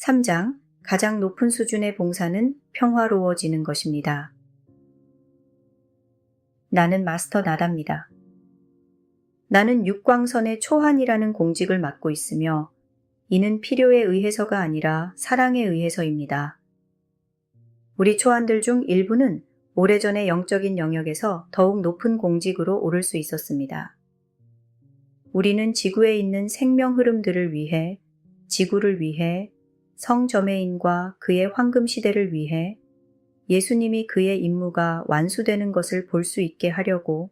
3장 가장 높은 수준의 봉사는 평화로워지는 것입니다. 나는 마스터 나다입니다. 나는 육광선의 초한이라는 공직을 맡고 있으며 이는 필요에 의해서가 아니라 사랑에 의해서입니다. 우리 초한들 중 일부는 오래전에 영적인 영역에서 더욱 높은 공직으로 오를 수 있었습니다. 우리는 지구에 있는 생명 흐름들을 위해, 지구를 위해, 성저매인과 그의 황금 시대를 위해 예수님이 그의 임무가 완수되는 것을 볼 수 있게 하려고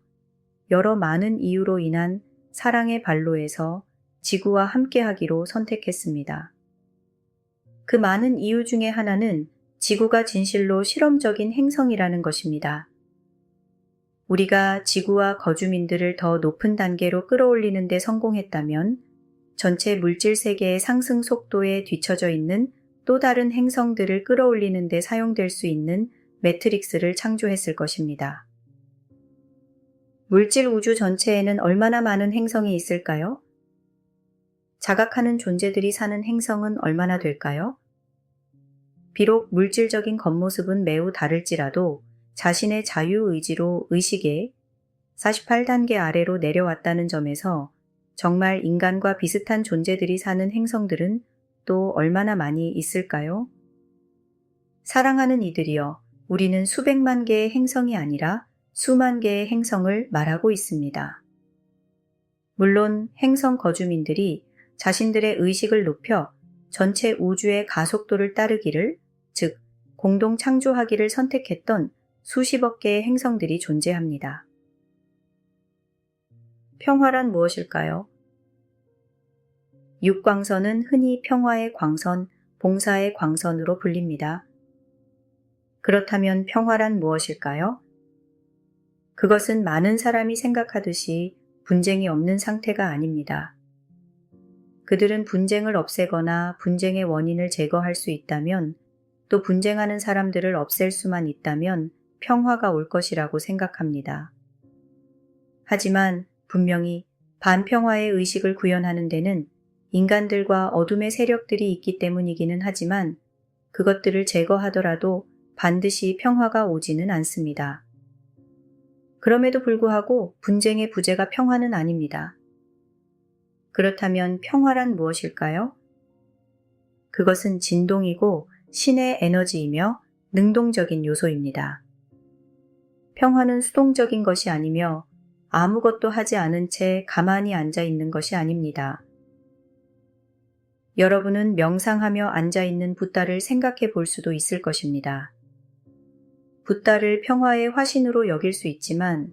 여러 많은 이유로 인한 사랑의 발로에서 지구와 함께하기로 선택했습니다. 그 많은 이유 중에 하나는 지구가 진실로 실험적인 행성이라는 것입니다. 우리가 지구와 거주민들을 더 높은 단계로 끌어올리는 데 성공했다면 전체 물질 세계의 상승 속도에 뒤처져 있는 또 다른 행성들을 끌어올리는 데 사용될 수 있는 매트릭스를 창조했을 것입니다. 물질 우주 전체에는 얼마나 많은 행성이 있을까요? 자각하는 존재들이 사는 행성은 얼마나 될까요? 비록 물질적인 겉모습은 매우 다를지라도 자신의 자유의지로 의식의 48단계 아래로 내려왔다는 점에서 정말 인간과 비슷한 존재들이 사는 행성들은 또 얼마나 많이 있을까요? 사랑하는 이들이여, 우리는 수백만 개의 행성이 아니라 수만 개의 행성을 말하고 있습니다. 물론 행성 거주민들이 자신들의 의식을 높여 전체 우주의 가속도를 따르기를, 즉 공동 창조하기를 선택했던 수십억 개의 행성들이 존재합니다. 평화란 무엇일까요? 육광선은 흔히 평화의 광선, 봉사의 광선으로 불립니다. 그렇다면 평화란 무엇일까요? 그것은 많은 사람이 생각하듯이 분쟁이 없는 상태가 아닙니다. 그들은 분쟁을 없애거나 분쟁의 원인을 제거할 수 있다면, 또 분쟁하는 사람들을 없앨 수만 있다면 평화가 올 것이라고 생각합니다. 하지만 분명히 반평화의 의식을 구현하는 데는 인간들과 어둠의 세력들이 있기 때문이기는 하지만 그것들을 제거하더라도 반드시 평화가 오지는 않습니다. 그럼에도 불구하고 분쟁의 부재가 평화는 아닙니다. 그렇다면 평화란 무엇일까요? 그것은 진동이고 신의 에너지이며 능동적인 요소입니다. 평화는 수동적인 것이 아니며 아무것도 하지 않은 채 가만히 앉아 있는 것이 아닙니다. 여러분은 명상하며 앉아 있는 붓다를 생각해 볼 수도 있을 것입니다. 붓다를 평화의 화신으로 여길 수 있지만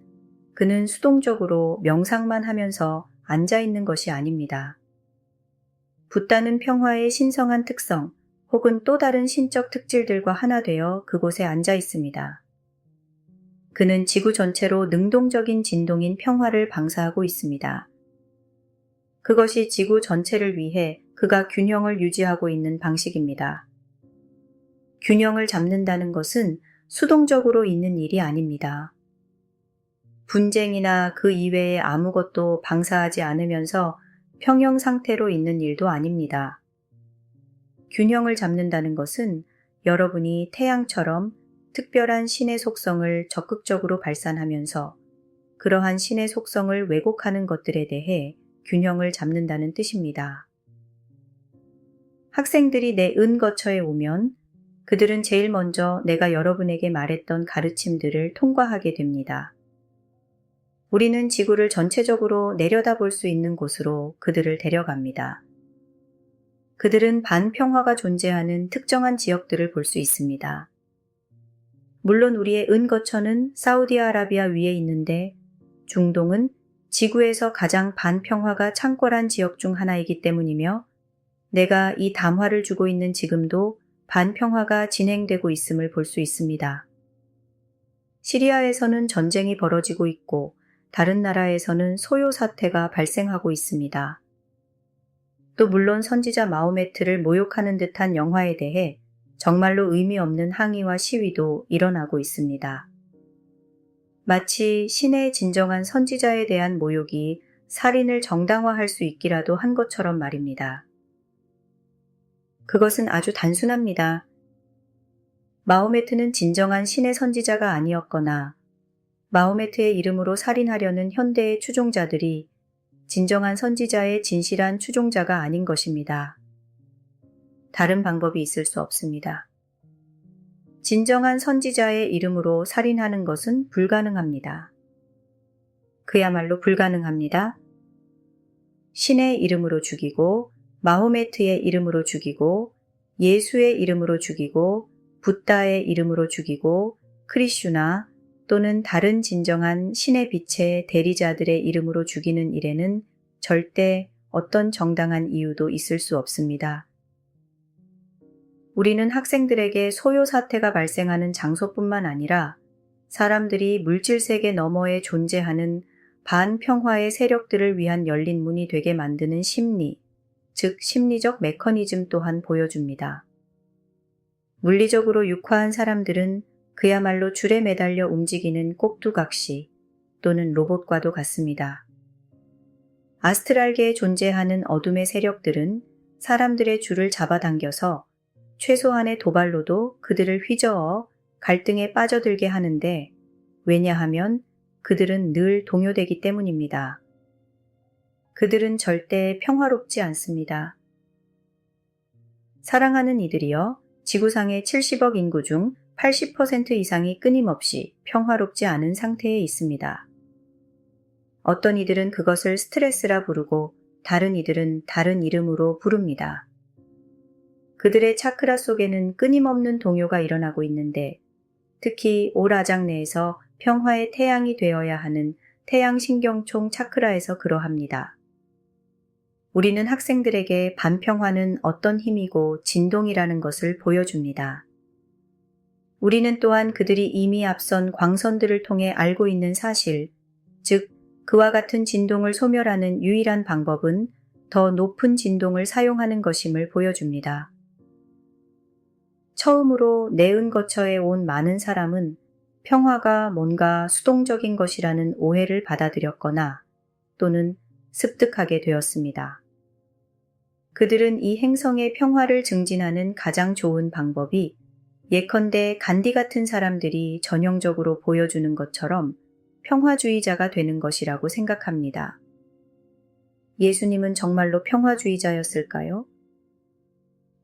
그는 수동적으로 명상만 하면서 앉아 있는 것이 아닙니다. 붓다는 평화의 신성한 특성 혹은 또 다른 신적 특질들과 하나 되어 그곳에 앉아 있습니다. 그는 지구 전체로 능동적인 진동인 평화를 방사하고 있습니다. 그것이 지구 전체를 위해 그가 균형을 유지하고 있는 방식입니다. 균형을 잡는다는 것은 수동적으로 있는 일이 아닙니다. 분쟁이나 그 이외에 아무것도 방사하지 않으면서 평형 상태로 있는 일도 아닙니다. 균형을 잡는다는 것은 여러분이 태양처럼 특별한 신의 속성을 적극적으로 발산하면서 그러한 신의 속성을 왜곡하는 것들에 대해 균형을 잡는다는 뜻입니다. 학생들이 내 은거처에 오면 그들은 제일 먼저 내가 여러분에게 말했던 가르침들을 통과하게 됩니다. 우리는 지구를 전체적으로 내려다볼 수 있는 곳으로 그들을 데려갑니다. 그들은 반평화가 존재하는 특정한 지역들을 볼 수 있습니다. 물론 우리의 은거처는 사우디아라비아 위에 있는데 중동은 지구에서 가장 반평화가 창궐한 지역 중 하나이기 때문이며 내가 이 담화를 주고 있는 지금도 반평화가 진행되고 있음을 볼 수 있습니다. 시리아에서는 전쟁이 벌어지고 있고 다른 나라에서는 소요 사태가 발생하고 있습니다. 또 물론 선지자 마호메트를 모욕하는 듯한 영화에 대해 정말로 의미 없는 항의와 시위도 일어나고 있습니다. 마치 신의 진정한 선지자에 대한 모욕이 살인을 정당화할 수 있기라도 한 것처럼 말입니다. 그것은 아주 단순합니다. 마호메트는 진정한 신의 선지자가 아니었거나 마호메트의 이름으로 살인하려는 현대의 추종자들이 진정한 선지자의 진실한 추종자가 아닌 것입니다. 다른 방법이 있을 수 없습니다. 진정한 선지자의 이름으로 살인하는 것은 불가능합니다. 그야말로 불가능합니다. 신의 이름으로 죽이고, 마호메트의 이름으로 죽이고, 예수의 이름으로 죽이고, 붓다의 이름으로 죽이고, 크리슈나 또는 다른 진정한 신의 빛의 대리자들의 이름으로 죽이는 일에는 절대 어떤 정당한 이유도 있을 수 없습니다. 우리는 학생들에게 소요 사태가 발생하는 장소뿐만 아니라 사람들이 물질 세계 너머에 존재하는 반평화의 세력들을 위한 열린 문이 되게 만드는 심리, 즉 심리적 메커니즘 또한 보여줍니다. 물리적으로 육화한 사람들은 그야말로 줄에 매달려 움직이는 꼭두각시 또는 로봇과도 같습니다. 아스트랄계에 존재하는 어둠의 세력들은 사람들의 줄을 잡아당겨서 최소한의 도발로도 그들을 휘저어 갈등에 빠져들게 하는데, 왜냐하면 그들은 늘 동요되기 때문입니다. 그들은 절대 평화롭지 않습니다. 사랑하는 이들이여, 지구상의 70억 인구 중 80% 이상이 끊임없이 평화롭지 않은 상태에 있습니다. 어떤 이들은 그것을 스트레스라 부르고 다른 이들은 다른 이름으로 부릅니다. 그들의 차크라 속에는 끊임없는 동요가 일어나고 있는데, 특히 오라장 내에서 평화의 태양이 되어야 하는 태양신경총 차크라에서 그러합니다. 우리는 학생들에게 반평화는 어떤 힘이고 진동이라는 것을 보여줍니다. 우리는 또한 그들이 이미 앞선 광선들을 통해 알고 있는 사실, 즉 그와 같은 진동을 소멸하는 유일한 방법은 더 높은 진동을 사용하는 것임을 보여줍니다. 처음으로 내은 거처에 온 많은 사람은 평화가 뭔가 수동적인 것이라는 오해를 받아들였거나 또는 습득하게 되었습니다. 그들은 이 행성의 평화를 증진하는 가장 좋은 방법이 예컨대 간디 같은 사람들이 전형적으로 보여주는 것처럼 평화주의자가 되는 것이라고 생각합니다. 예수님은 정말로 평화주의자였을까요?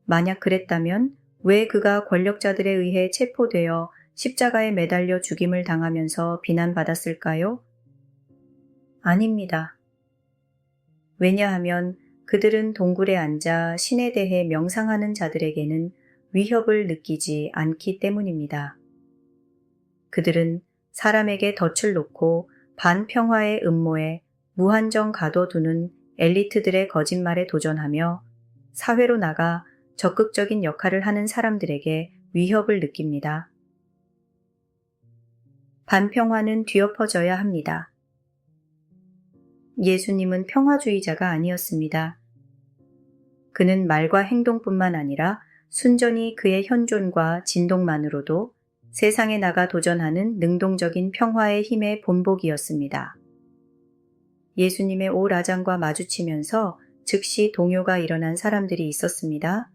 만약 그랬다면 왜 그가 권력자들에 의해 체포되어 십자가에 매달려 죽임을 당하면서 비난받았을까요? 아닙니다. 왜냐하면 그들은 동굴에 앉아 신에 대해 명상하는 자들에게는 위협을 느끼지 않기 때문입니다. 그들은 사람에게 덫을 놓고 반평화의 음모에 무한정 가둬두는 엘리트들의 거짓말에 도전하며 사회로 나가 적극적인 역할을 하는 사람들에게 위협을 느낍니다. 반평화는 뒤엎어져야 합니다. 예수님은 평화주의자가 아니었습니다. 그는 말과 행동뿐만 아니라 순전히 그의 현존과 진동만으로도 세상에 나가 도전하는 능동적인 평화의 힘의 본보기였습니다. 예수님의 오라장과 마주치면서 즉시 동요가 일어난 사람들이 있었습니다.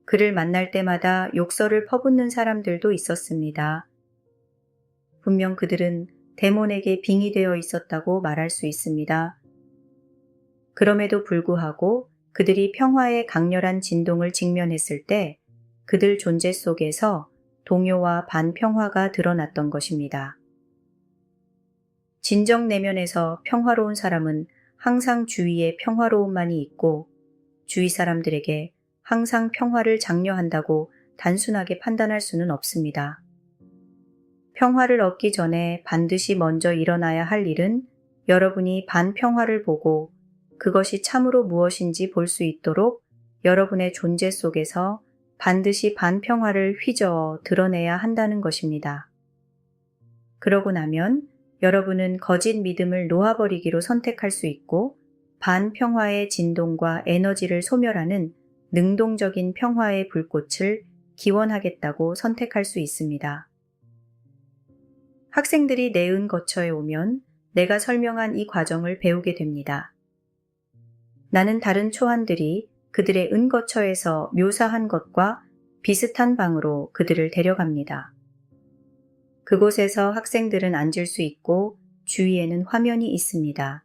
그를 만날 때마다 욕설을 퍼붓는 사람들도 있었습니다. 분명 그들은 데몬에게 빙의되어 있었다고 말할 수 있습니다. 그럼에도 불구하고 그들이 평화의 강렬한 진동을 직면했을 때 그들 존재 속에서 동요와 반평화가 드러났던 것입니다. 진정 내면에서 평화로운 사람은 항상 주위에 평화로움만이 있고 주위 사람들에게 항상 평화를 장려한다고 단순하게 판단할 수는 없습니다. 평화를 얻기 전에 반드시 먼저 일어나야 할 일은 여러분이 반평화를 보고 그것이 참으로 무엇인지 볼 수 있도록 여러분의 존재 속에서 반드시 반평화를 휘저어 드러내야 한다는 것입니다. 그러고 나면 여러분은 거짓 믿음을 놓아버리기로 선택할 수 있고 반평화의 진동과 에너지를 소멸하는 능동적인 평화의 불꽃을 기원하겠다고 선택할 수 있습니다. 학생들이 내은 거처에 오면 내가 설명한 이 과정을 배우게 됩니다. 나는 다른 초안들이 그들의 은거처에서 묘사한 것과 비슷한 방으로 그들을 데려갑니다. 그곳에서 학생들은 앉을 수 있고 주위에는 화면이 있습니다.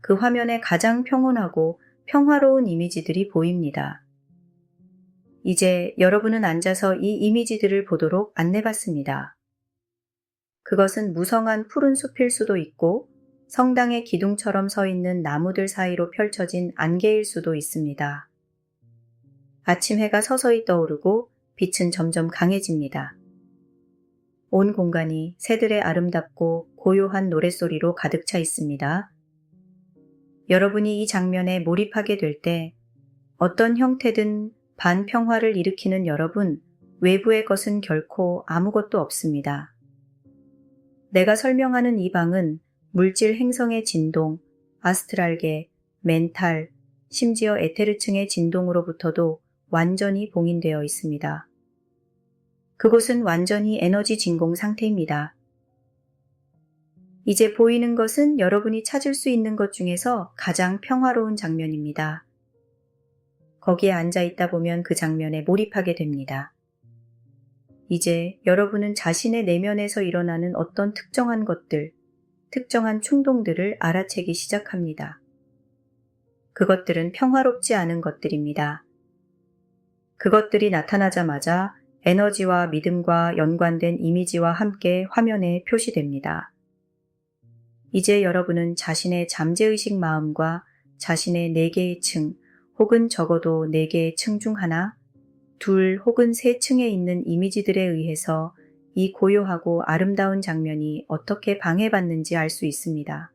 그 화면에 가장 평온하고 평화로운 이미지들이 보입니다. 이제 여러분은 앉아서 이 이미지들을 보도록 안내받습니다. 그것은 무성한 푸른 숲일 수도 있고 성당의 기둥처럼 서 있는 나무들 사이로 펼쳐진 안개일 수도 있습니다. 아침 해가 서서히 떠오르고 빛은 점점 강해집니다. 온 공간이 새들의 아름답고 고요한 노랫소리로 가득 차 있습니다. 여러분이 이 장면에 몰입하게 될 때 어떤 형태든 반평화를 일으키는 여러분, 외부의 것은 결코 아무것도 없습니다. 내가 설명하는 이 방은 물질 행성의 진동, 아스트랄계, 멘탈, 심지어 에테르층의 진동으로부터도 완전히 봉인되어 있습니다. 그곳은 완전히 에너지 진공 상태입니다. 이제 보이는 것은 여러분이 찾을 수 있는 것 중에서 가장 평화로운 장면입니다. 거기에 앉아 있다 보면 그 장면에 몰입하게 됩니다. 이제 여러분은 자신의 내면에서 일어나는 어떤 특정한 것들, 특정한 충동들을 알아채기 시작합니다. 그것들은 평화롭지 않은 것들입니다. 그것들이 나타나자마자 에너지와 믿음과 연관된 이미지와 함께 화면에 표시됩니다. 이제 여러분은 자신의 잠재의식 마음과 자신의 4개의 층, 혹은 적어도 4개의 층 중 하나, 2 혹은 3층에 있는 이미지들에 의해서 이 고요하고 아름다운 장면이 어떻게 방해받는지 알 수 있습니다.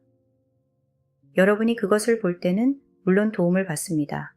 여러분이 그것을 볼 때는 물론 도움을 받습니다.